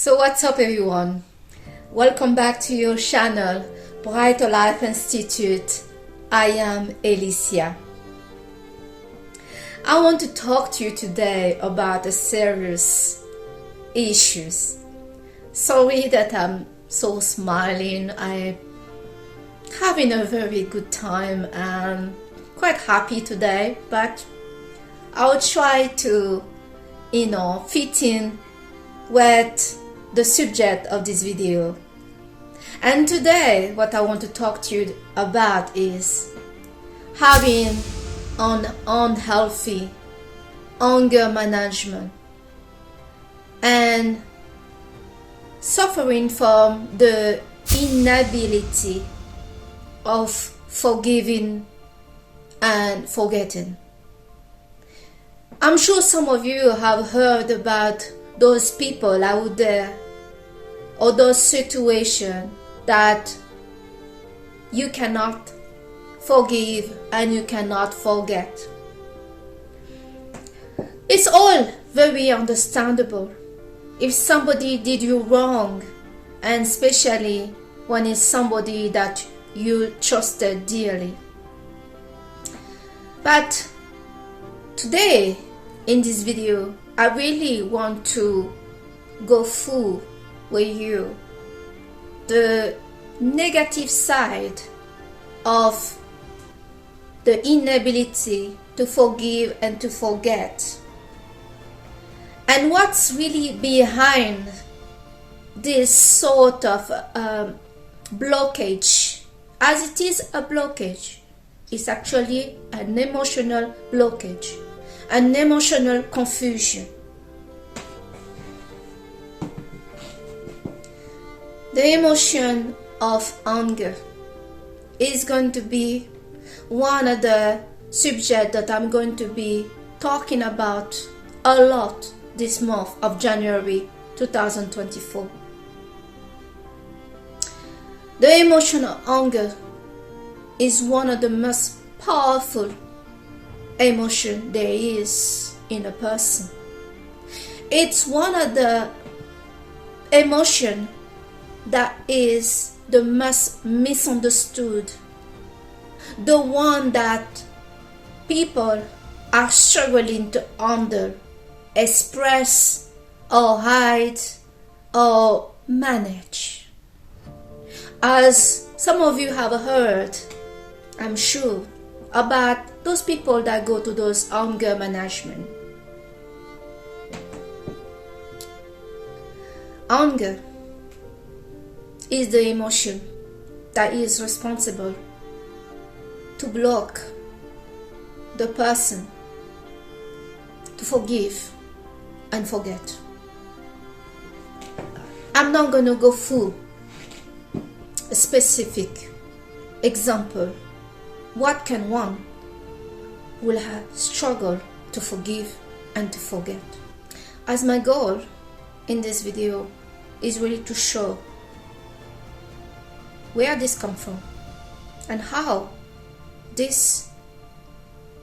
So what's up everyone? Welcome back to your channel, Brighter Life Institute. I am Alicia. I want to talk to you today about a serious issues. Sorry that I'm so smiling. I'm having a very good time and quite happy today, but I'll try to, fit in with the subject of this video. And today what I want to talk to you about is having an unhealthy anger management and suffering from the inability of forgiving and forgetting. I'm sure some of you have heard about those people out there or those situations that you cannot forgive and you cannot forget. It's all very understandable if somebody did you wrong, and especially when it's somebody that you trusted dearly. But today in this video I really want to go through with you the negative side of the inability to forgive and to forget, and what's really behind this sort of blockage. As it is a blockage, it's actually an emotional blockage, an emotional confusion. The emotion of anger is going to be one of the subjects that I'm going to be talking about a lot this month of January 2024. The emotion of anger is one of the most powerful emotions there is in a person. It's one of the emotions that is the most misunderstood, the one that people are struggling to express or hide or manage. As some of you have heard, I'm sure, about those people that go to those anger management. Anger is the emotion that is responsible to block the person to forgive and forget. I'm not going to go through a specific example. What can one will have struggle to forgive and to forget? As my goal in this video is really to show where this comes from and how this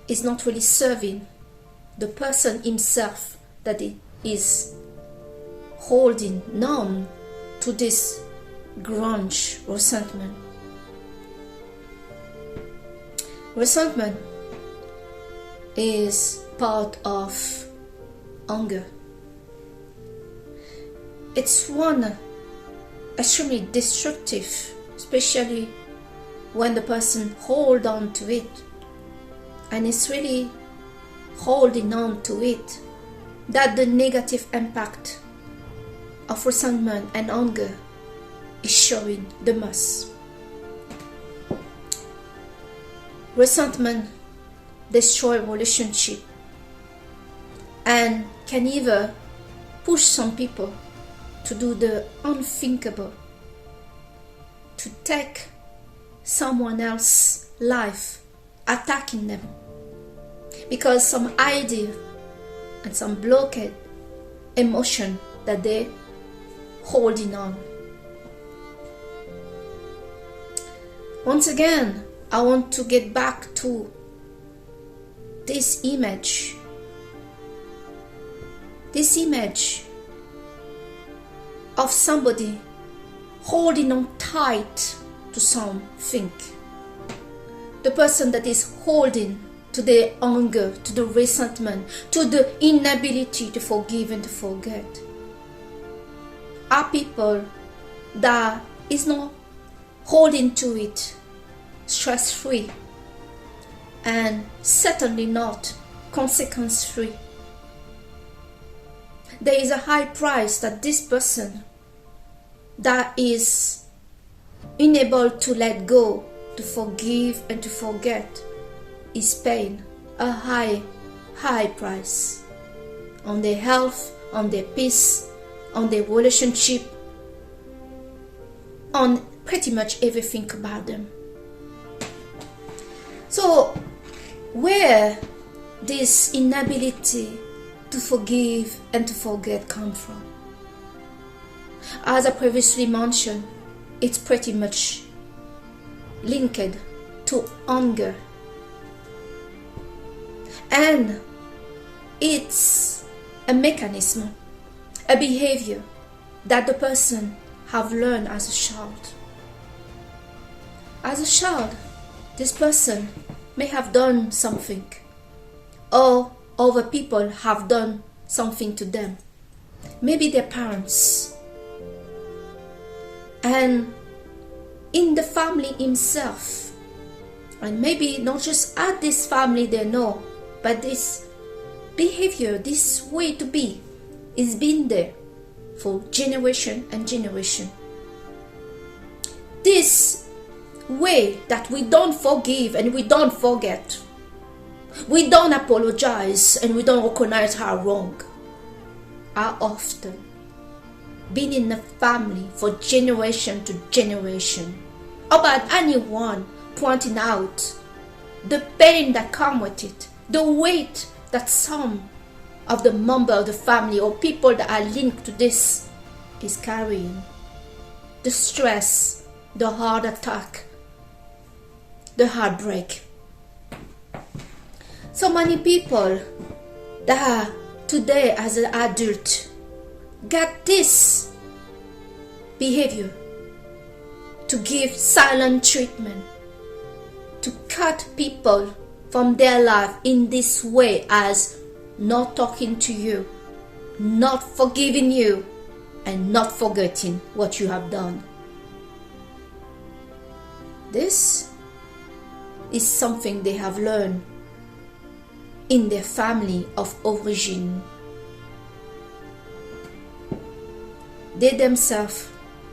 is not really serving the person himself that is holding on to this grudge, resentment. Resentment is part of anger. It's one extremely destructive, especially when the person hold on to it, and it's really holding on to it that the negative impact of resentment and anger is showing the most. Resentment destroys relationship and can either push some people to do the unthinkable, to take someone else's life, attacking them because some idea and some blocked emotion that they holding on. Once again, I want to get back to this image. This image of somebody holding on tight to something. The person that is holding to the anger, to the resentment, to the inability to forgive and to forget, are people that is not holding to it stress-free, and certainly not consequence-free. There is a high price that this person that is unable to let go, to forgive and to forget, is paying a high price on their health, on their peace, on their relationship, on pretty much everything about them. So where this inability to forgive and to forget come from? As I previously mentioned, it's pretty much linked to anger, and it's a mechanism, a behavior that the person have learned as a child. As a child, this person may have done something, or other people have done something to them, maybe their parents, and in the family himself, and maybe not just at this family they know, but this behavior, this way to be, is been there for generation and generation. This way that we don't forgive and we don't forget, we don't apologize and we don't recognize our wrong, are often been in the family for generation to generation, about anyone pointing out the pain that comes with it, the weight that some of the member of the family or people that are linked to this is carrying, the stress, the heart attack, the heartbreak. So many people that are today as an adult got this behavior to give silent treatment, to cut people from their life in this way, as not talking to you, not forgiving you, and not forgetting what you have done. This is something they have learned in their family of origin. They themselves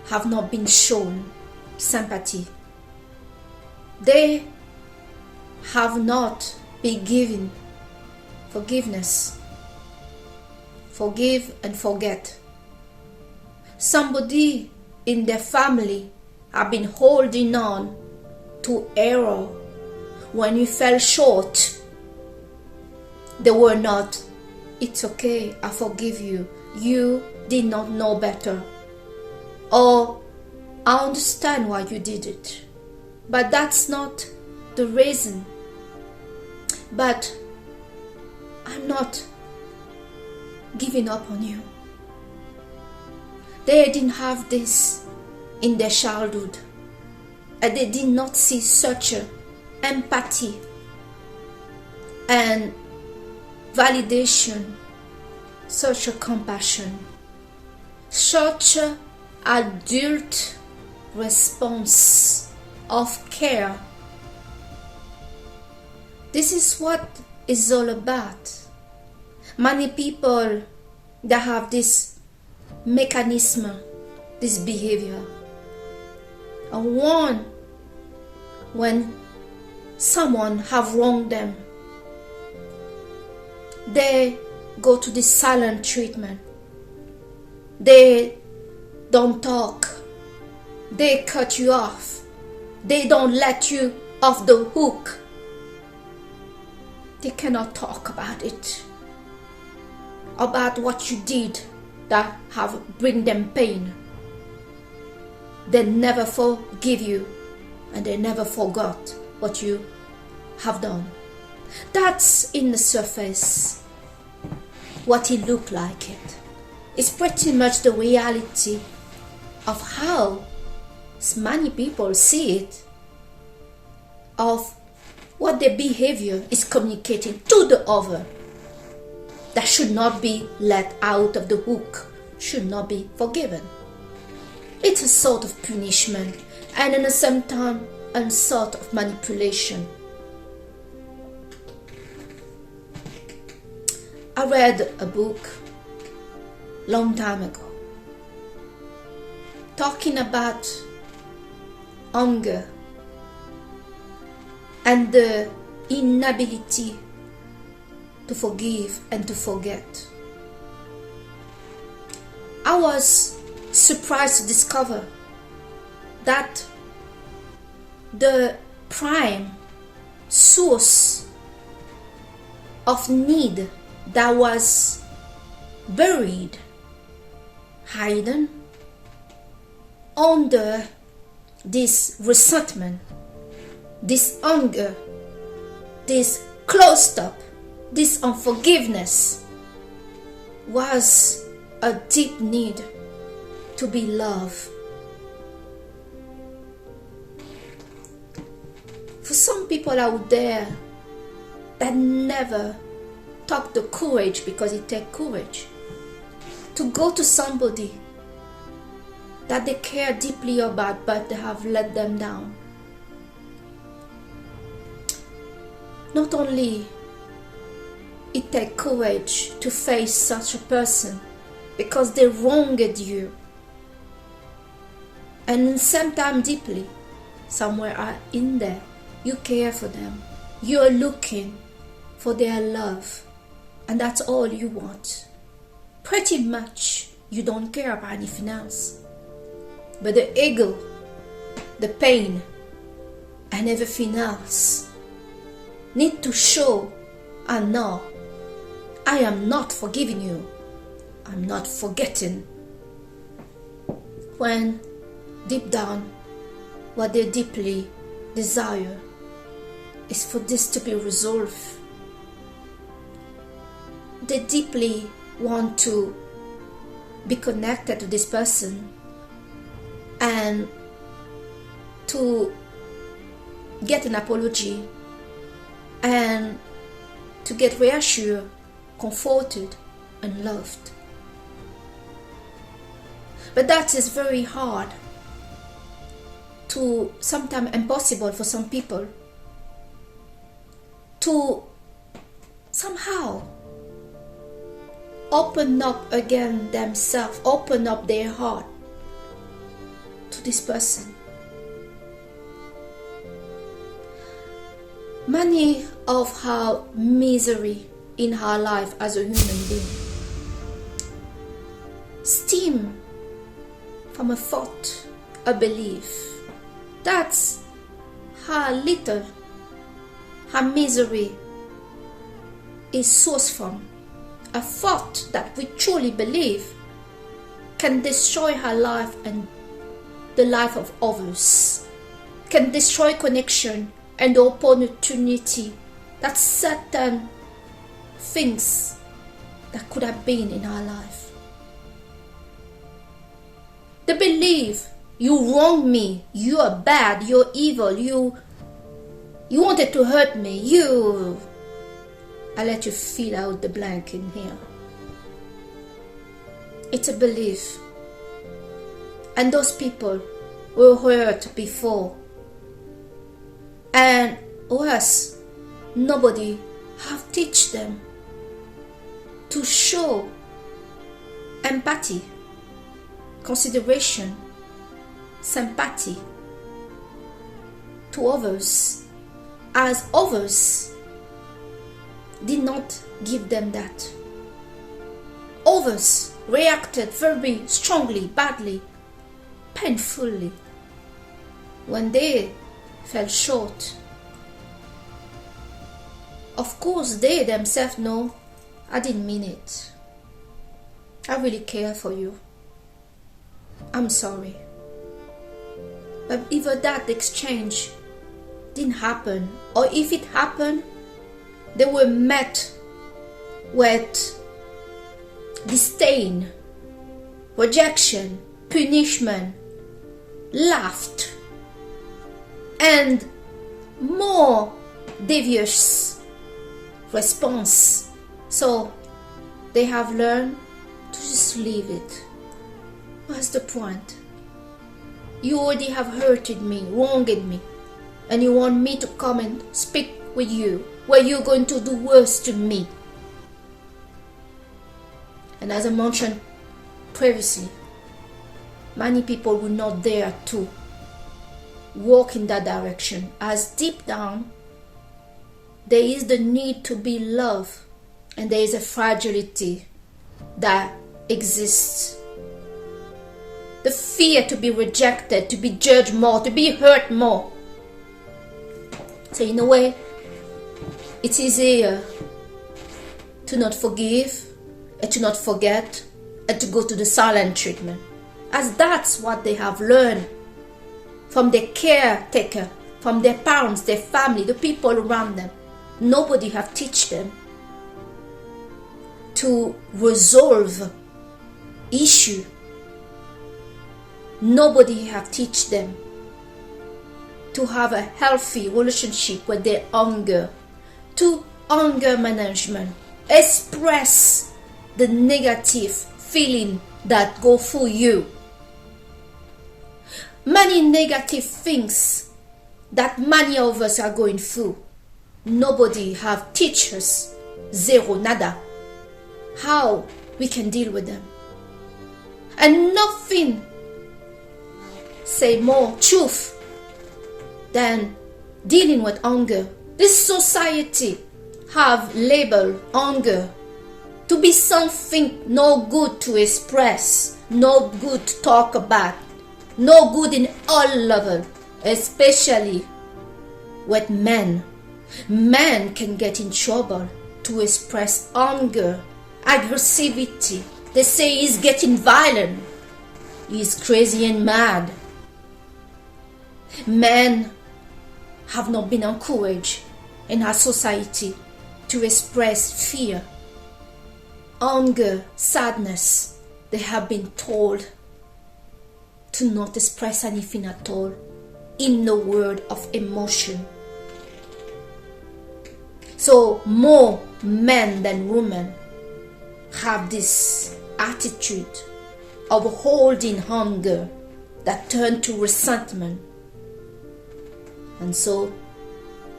have not been shown sympathy. They have not been given forgiveness. Forgive and forget. Somebody in their family have been holding on to error. When you fell short, they were not, it's okay, I forgive you, you did not know better, or I understand why you did it, but that's not the reason. But I'm not giving up on you. They didn't have this in their childhood, and they did not see such a empathy and validation, such a compassion, such a adult response of care. This is what it's all about. Many people that have this mechanism, this behavior, and one, when someone have wronged them, they go to this silent treatment. They don't talk. They cut you off. They don't let you off the hook. They cannot talk about it, about what you did that have bring them pain. They never forgive you, and they never forgot what you have done. That's in the surface what it looked like. is pretty much the reality of how many people see it, of what their behavior is communicating to the other. That should not be let out of the hook, should not be forgiven. It's a sort of punishment, and at the same time a sort of manipulation. I read a book long time ago talking about anger and the inability to forgive and to forget. I was surprised to discover that the prime source of need that was buried, hidden under this resentment, this anger, this closed up, this unforgiveness, was a deep need to be loved. For some people out there that never took the courage, because it takes courage, to go to somebody that they care deeply about but they have let them down. Not only it takes courage to face such a person because they wronged you, and sometimes deeply, somewhere in there, you care for them. You are looking for their love, and that's all you want. Pretty much, you don't care about anything else. But the ego, the pain, and everything else need to show, and no, I am not forgiving you. I'm not forgetting. When deep down, what they deeply desire is for this to be resolved. They deeply want to be connected to this person and to get an apology and to get reassured, comforted, and loved. But that is very hard, to sometimes impossible for some people to somehow open up again themselves, open up their heart to this person. Many of our misery in our life as a human being stem from a thought, a belief. That's how little her misery is sourced from. A thought that we truly believe can destroy her life and the life of others, can destroy connection and the opportunity that certain things that could have been in our life. The belief, you wronged me, you are bad, you're evil, you wanted to hurt me, I let you fill out the blank in here. It's a belief. And those people were hurt before. And worse, nobody have teach them to show empathy, consideration, sympathy to others, as others did not give them that. Others reacted very strongly, badly, painfully when they fell short. Of course, they themselves know, I didn't mean it. I really care for you. I'm sorry. But either that exchange didn't happen, or if it happened, they were met with disdain, rejection, punishment, laughter, and more devious response. So they have learned to just leave it. What's the point? You already have hurted me, wronged me, and you want me to come and speak with you where you're going to do worse to me. And as I mentioned previously, many people will not dare to walk in that direction, as deep down there is the need to be loved, and there is a fragility that exists. The fear to be rejected, to be judged more, to be hurt more. So in a way, it's easier to not forgive and to not forget and to go to the silent treatment, as that's what they have learned from their caretaker, from their parents, their family, the people around them. Nobody have taught them to resolve issue. Nobody have taught them to have a healthy relationship with their anger, to anger management, express the negative feeling that go through you. Many negative things that many of us are going through, nobody have teach us, zero, nada, how we can deal with them. And nothing say more truth than dealing with anger. This society have labeled anger to be something no good to express, no good to talk about, no good in all levels, especially with men. Men can get in trouble to express anger, aggressivity. They say he's getting violent, he's crazy and mad. Men have not been encouraged in our society to express fear, anger, sadness. They have been told to not express anything at all in the world of emotion. So more men than women have this attitude of holding anger that turn to resentment. And so,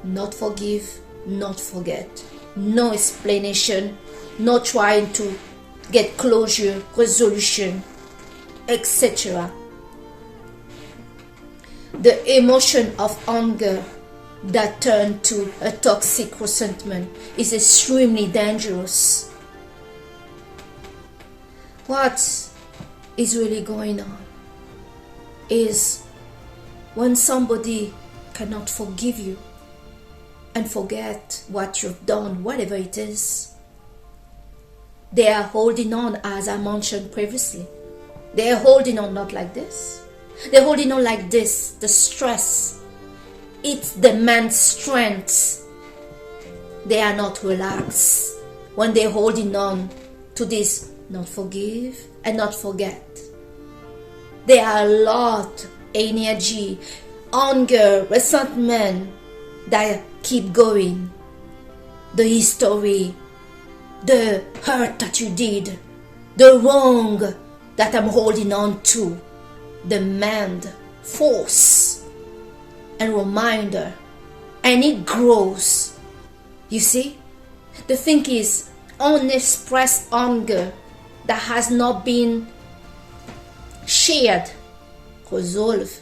not forgive, not forget, no explanation, no trying to get closure, resolution, etc. The emotion of anger that turns to a toxic resentment is extremely dangerous. What is really going on is when somebody cannot forgive you and forget what you've done, whatever it is, they are holding on, as I mentioned previously. They are holding on not like this. They're holding on like this. The stress, it demands strength. They are not relaxed when they're holding on to this not forgive and not forget. There are a lot energy, anger, resentment that keep going. The history, the hurt that you did, the wrong that I'm holding on to, demand force and reminder, and it grows. You see, the thing is, unexpressed anger that has not been shared, resolved,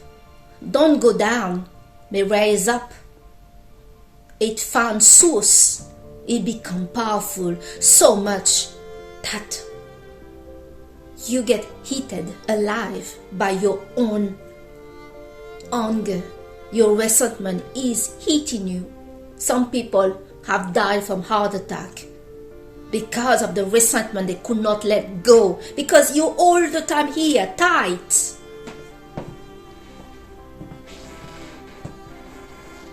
don't go down, may rise up. It found source, it become powerful so much that you get heated alive by your own anger. Your resentment is heating you. Some people have died from heart attack because of the resentment they could not let go, because you all the time here tight.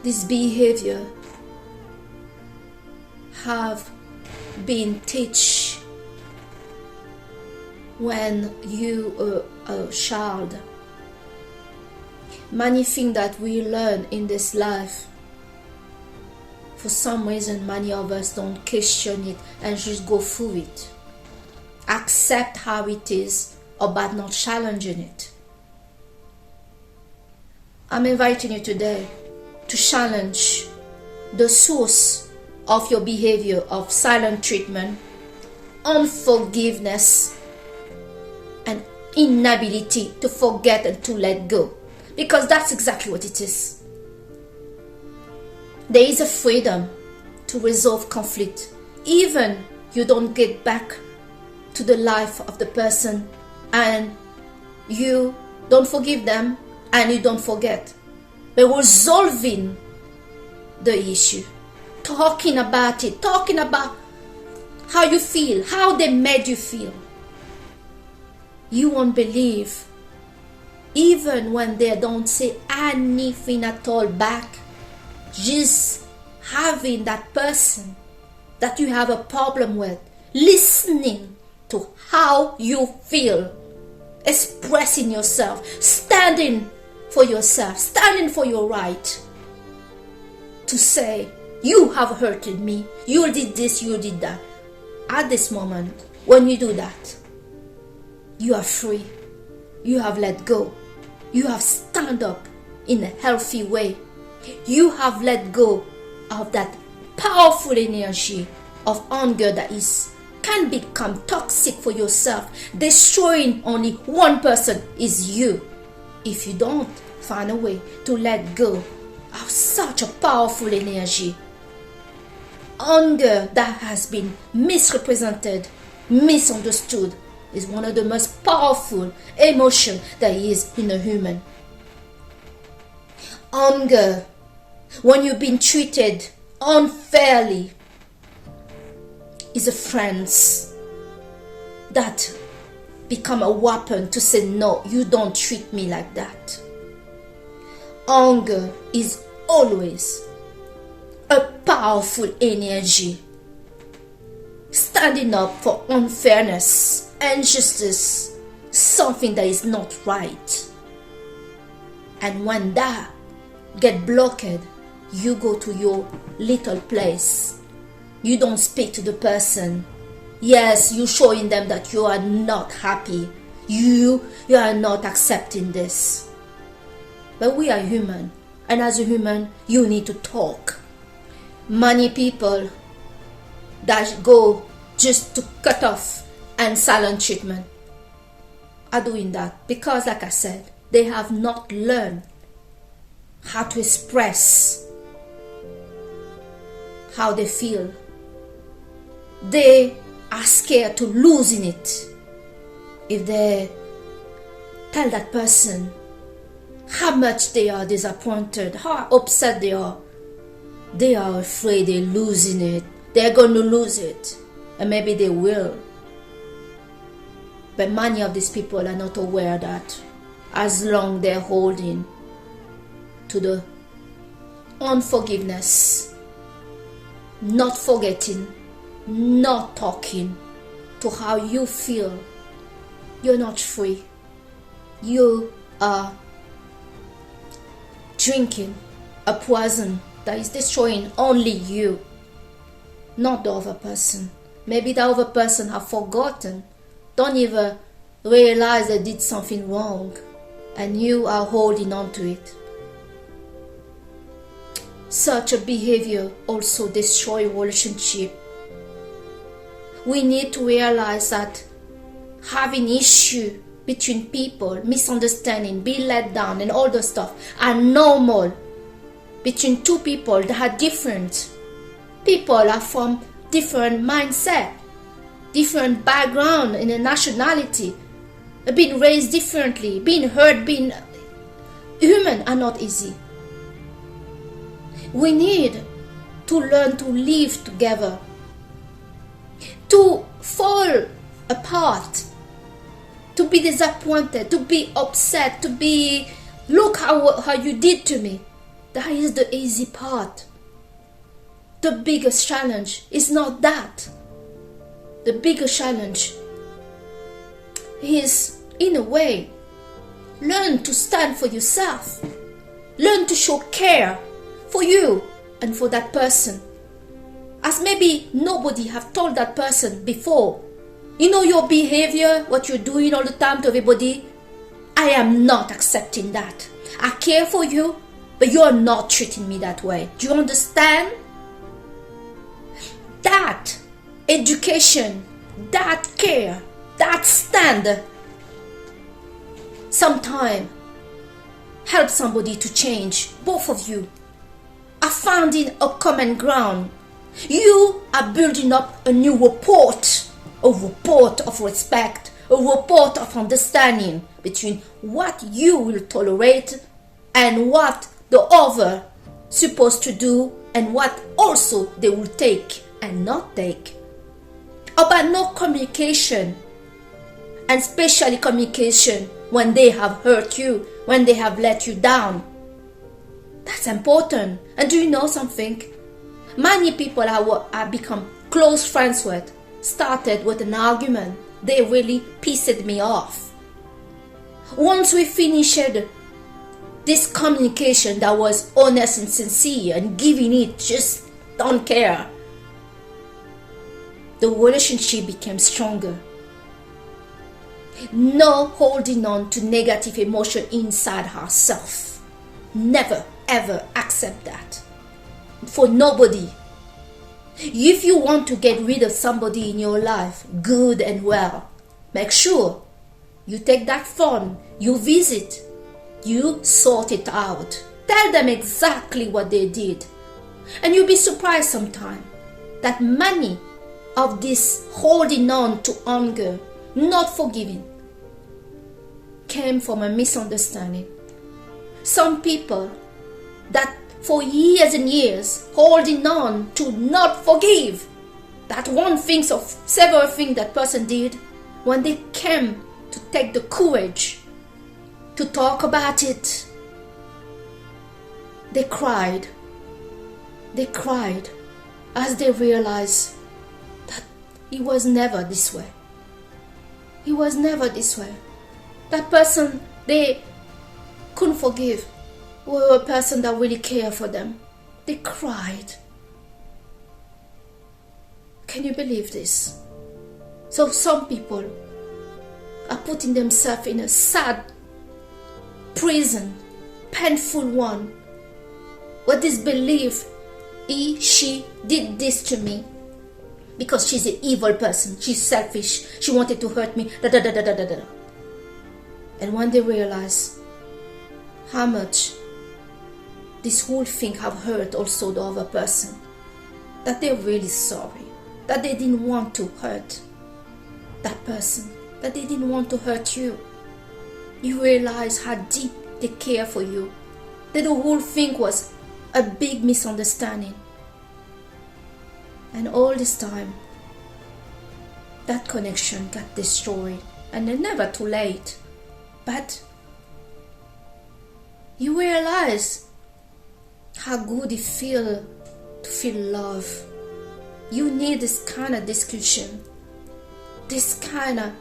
This behavior have been teach when you are a child. Many things that we learn in this life, for some reason many of us don't question it and just go through it. Accept how it is, but not challenging it. I'm inviting you today to challenge the source of your behavior of silent treatment, unforgiveness, and inability to forget and to let go. Because that's exactly what it is. There is a freedom to resolve conflict, even you don't get back to the life of the person and you don't forgive them and you don't forget. But resolving the issue, talking about it, talking about how you feel, how they made you feel. You won't believe, even when they don't say anything at all back, just having that person that you have a problem with, listening to how you feel, expressing yourself, standing for yourself, standing for your right to say, you have hurted me, you did this, you did that. At this moment, when you do that, you are free, you have let go, you have stand up in a healthy way, you have let go of that powerful energy of anger that can become toxic for yourself, destroying only one person is you. If you don't find a way to let go of such a powerful energy, anger that has been misrepresented, misunderstood, is one of the most powerful emotions that is in a human. Anger, when you've been treated unfairly, is a friend that become a weapon to say, no, you don't treat me like that. Anger is always a powerful energy, standing up for unfairness, injustice, something that is not right. And when that get blocked, you go to your little place. You don't speak to the person. Yes, you're showing them that you are not happy. You are not accepting this. But we are human. And as a human, you need to talk. Many people that go just to cut off and silent treatment are doing that because, like I said, they have not learned how to express how they feel. They are scared to losing it. If they tell that person how much they are disappointed, how upset they are afraid they're losing it. They're going to lose it. And maybe they will. But many of these people are not aware that as long they're holding to the unforgiveness, not forgetting, not talking to how you feel, you're not free. You are drinking a poison that is destroying only you, not the other person. Maybe the other person have forgotten, don't even realize they did something wrong, and you are holding on to it. Such a behavior also destroys relationship. We need to realize that having issue between people, misunderstanding, being let down, and all those stuff are normal between two people that are different. People are from different mindset, different background in a nationality, being raised differently, being hurt, being human are not easy. We need to learn to live together, to fall apart, to be disappointed, to be upset, to be, look how you did to me. That is the easy part. The biggest challenge is not that. The biggest challenge is, in a way, learn to stand for yourself. Learn to show care for you and for that person. As maybe nobody have told that person before. You know your behavior, what you're doing all the time to everybody. I am not accepting that. I care for you, but you're not treating me that way. Do you understand? That education, that care, that stand sometimes help somebody to change. Both of you are finding a common ground. You are building up a new rapport, a rapport of respect, a rapport of understanding between what you will tolerate and what the other supposed to do and what also they will take and not take. About no communication, and especially communication when they have hurt you, when they have let you down. That's important. And do you know something? Many people I become close friends with started with an argument. They really pissed me off. Once we finished this communication that was honest and sincere and giving it just don't care, the relationship became stronger. No holding on to negative emotion inside herself. Never ever accept that. For nobody. If you want to get rid of somebody in your life, good and well, make sure you take that phone, you visit, you sort it out. Tell them exactly what they did. And you'll be surprised sometimes that many of this holding on to anger, not forgiving, came from a misunderstanding. Some people that for years and years holding on to not forgive that one thing of several things that person did, when they came to take the courage to talk about it, they cried. They cried as they realized that it was never this way. It was never this way. That person they couldn't forgive were a person that really cared for them. They cried. Can you believe this? So some people are putting themselves in a sad prison, painful one, with this belief, she did this to me because she's an evil person, she's selfish, she wanted to hurt me, da da da da da da da. And when they realize how much this whole thing have hurt also the other person, that they're really sorry, that they didn't want to hurt that person, that they didn't want to hurt you. You realize how deep they care for you, that the whole thing was a big misunderstanding. And all this time, that connection got destroyed, and it's never too late. But you realize how good it feels to feel love. You need this kind of discussion, this kind of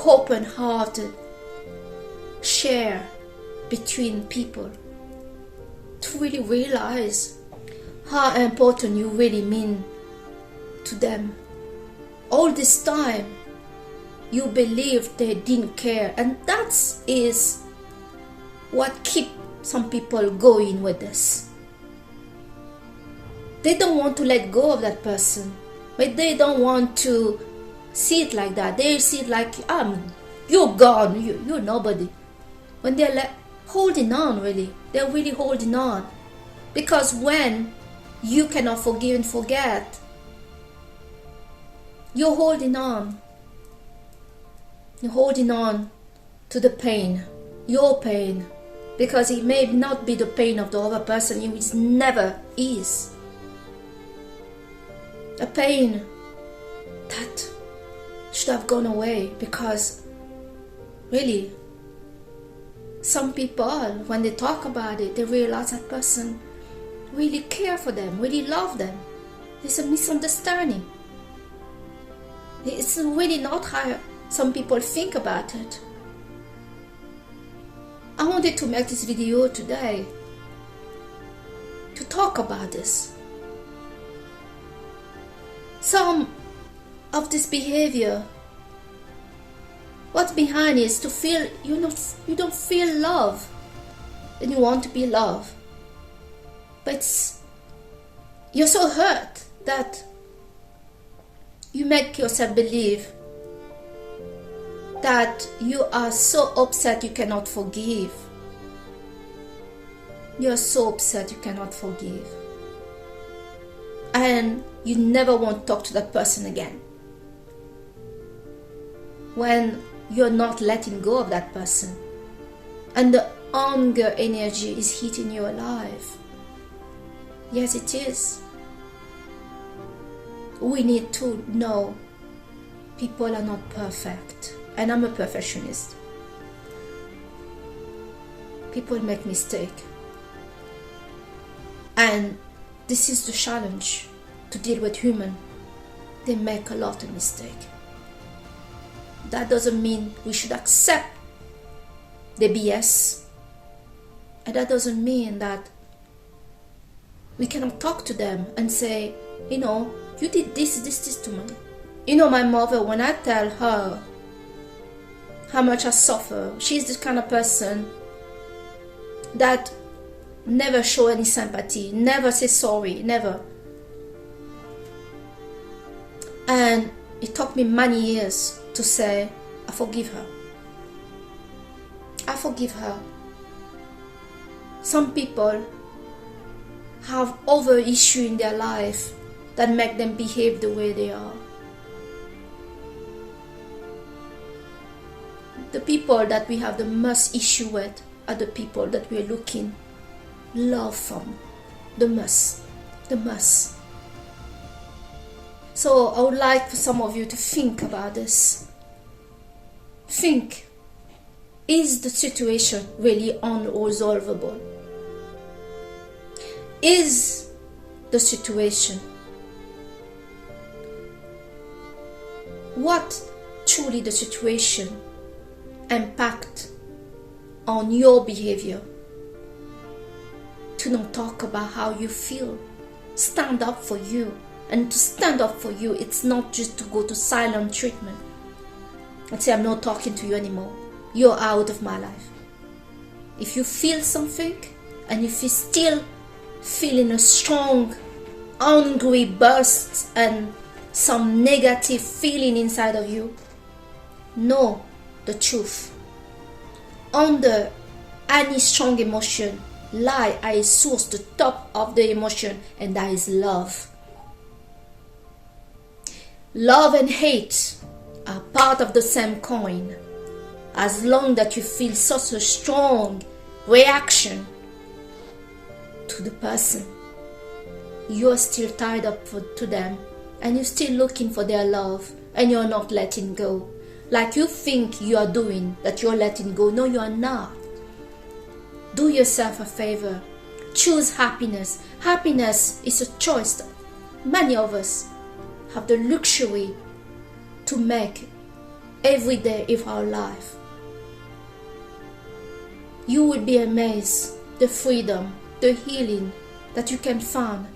open-hearted share between people to really realize how important you really mean to them. All this time you believed they didn't care, and that is what keeps some people going with this. They don't want to let go of that person, but they don't want to see it like that. They see it like, you're gone, you're nobody. When they're holding on, really, they're really holding on. Because when you cannot forgive and forget, you're holding on. You're holding on to the pain, your pain, because it may not be the pain of the other person, it never is. A pain that should have gone away, because really, some people, when they talk about it, they realize that person really care for them, really love them. It's a misunderstanding. It's really not how some people think about it. I wanted to make this video today to talk about this. Some of this behavior, what's behind is to feel you don't feel love, and you want to be loved, but you're so hurt that you make yourself believe that you are so upset you cannot forgive. You're so upset you cannot forgive. And you never want to talk to that person again. When you're not letting go of that person, and the anger energy is hitting you alive. Yes, it is. We need to know people are not perfect. And I'm a perfectionist. People make mistakes. And this is the challenge to deal with humans. They make a lot of mistakes. That doesn't mean we should accept the BS. And that doesn't mean that we cannot talk to them and say, you did this to me. My mother, when I tell her how much I suffer, she's the kind of person that never show any sympathy, never say sorry, never. And it took me many years to say, I forgive her. I forgive her. Some people have other issues in their life that make them behave the way they are. The people that we have the most issue with are the people that we're looking love from the most. So I would like for some of you to think about this. Think, is the situation really unresolvable? Is the situation what truly the situation impact on your behavior? To not talk about how you feel. Stand up for you. And to stand up for you, it's not just to go to silent treatment and say, I'm not talking to you anymore. You're out of my life. If you feel something, and if you're still feeling a strong, angry burst and some negative feeling inside of you, know the truth. Under any strong emotion lie a source, the top of the emotion, and that is love. Love and hate are part of the same coin. As long that you feel such a strong reaction to the person, you're still tied up to them, and you're still looking for their love, and you're not letting go. Like you think you are doing, that you're letting go. No, you are not. Do yourself a favor. Choose happiness. Happiness is a choice that many of us have the luxury to make every day of our life. You will be amazed the freedom, the healing that you can find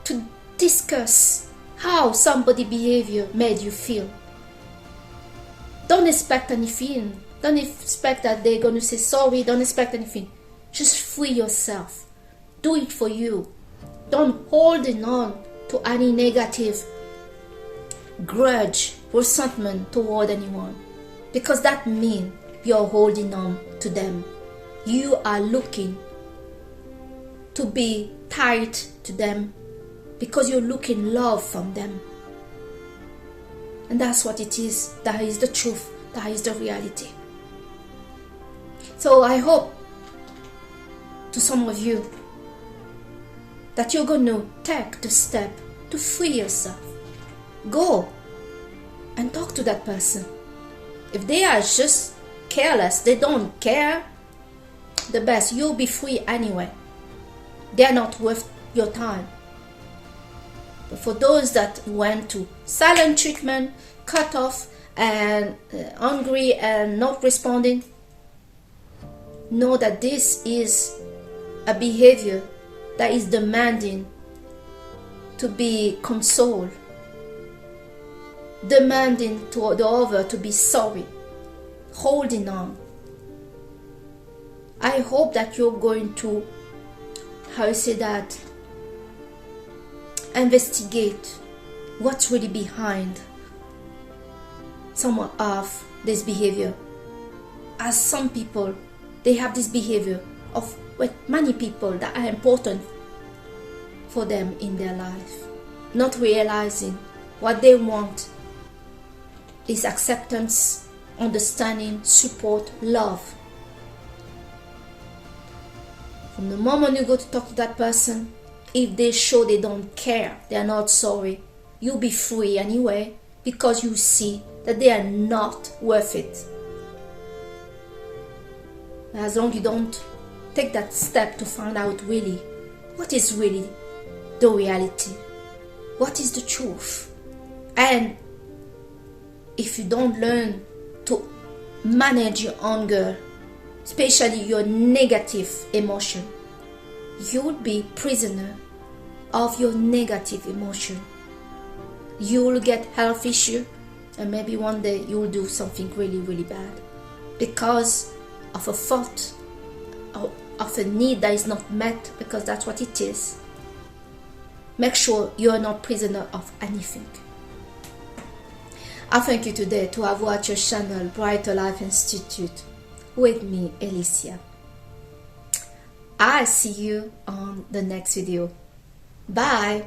to discuss how somebody's behavior made you feel. Don't expect anything. Don't expect that they're going to say sorry. Don't expect anything. Just free yourself. Do it for you. Don't hold on to any negative grudge, resentment toward anyone, because that means you're holding on to them. You are looking to be tied to them because you're looking love from them. And that's what it is. That is the truth. That is the reality. So I hope to some of you that you're going to take the step to free yourself. Go and talk to that person. If they are just careless, they don't care, the best, you'll be free anyway. They're not worth your time. But for those that went to silent treatment, cut off, and angry and not responding, know that this is a behavior that is demanding to be consoled, demanding to the other to be sorry, holding on. I hope that you're going to, how you say that, investigate what's really behind some of this behavior. As some people, they have this behavior of with many people that are important for them in their life, not realizing what they want is acceptance, understanding, support, love. From the moment you go to talk to that person, if they show they don't care, they are not sorry, you'll be free anyway, because you see that they are not worth it. As long as you don't take that step to find out really what is really the reality, what is the truth, and if you don't learn to manage your anger, especially your negative emotion, you will be prisoner of your negative emotion. You will get health issue, and maybe one day you will do something really, really bad because of a thought, of a need that is not met, because that's what it is. Make sure you are not prisoner of anything. I thank you today to have watched your channel Brighter Life Institute with me, Alicia. I see you on the next video. Bye.